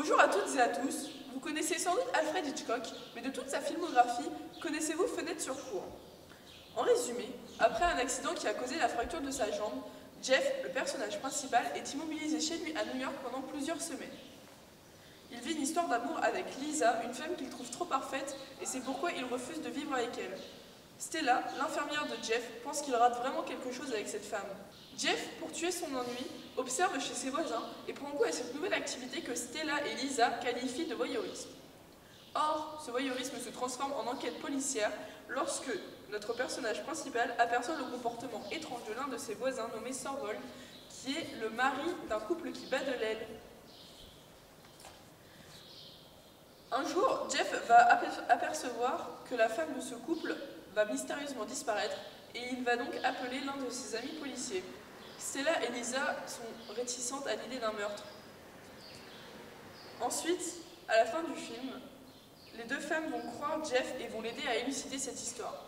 Bonjour à toutes et à tous, vous connaissez sans doute Alfred Hitchcock, mais de toute sa filmographie, connaissez-vous Fenêtre sur cour? En résumé, après un accident qui a causé la fracture de sa jambe, Jeff, le personnage principal, est immobilisé chez lui à New York pendant plusieurs semaines. Il vit une histoire d'amour avec Lisa, une femme qu'il trouve trop parfaite, et c'est pourquoi il refuse de vivre avec elle. Stella, l'infirmière de Jeff, pense qu'il rate vraiment quelque chose avec cette femme. Jeff, pour tuer son ennui, observe chez ses voisins et prend goût à cette nouvelle activité que Stella et Lisa qualifient de voyeurisme. Or, ce voyeurisme se transforme en enquête policière lorsque notre personnage principal aperçoit le comportement étrange de l'un de ses voisins nommé Sorvold, qui est le mari d'un couple qui bat de l'aile. Un jour, Jeff va apercevoir que la femme de ce couple va mystérieusement disparaître et il va donc appeler l'un de ses amis policiers. Stella et Lisa sont réticentes à l'idée d'un meurtre. Ensuite, à la fin du film, les deux femmes vont croire Jeff et vont l'aider à élucider cette histoire.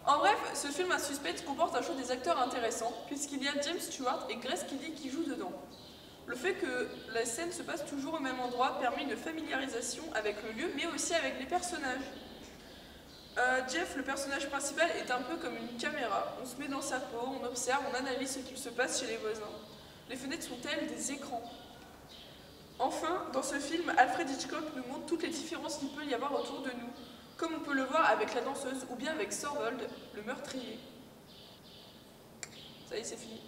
En bref, ce film à suspense comporte un choix des acteurs intéressants, puisqu'il y a James Stewart et Grace Kelly qui jouent dedans. Le fait que la scène se passe toujours au même endroit permet une familiarisation avec le lieu, mais aussi avec les personnages. Jeff, le personnage principal, est un peu comme une caméra. On se met dans sa peau, on observe, on analyse ce qu'il se passe chez les voisins. Les fenêtres sont-elles des écrans? Enfin, dans ce film, Alfred Hitchcock nous montre toutes les différences qu'il peut y avoir autour de nous, comme on peut le voir avec la danseuse ou bien avec Sorvold, le meurtrier. Ça y est, c'est fini.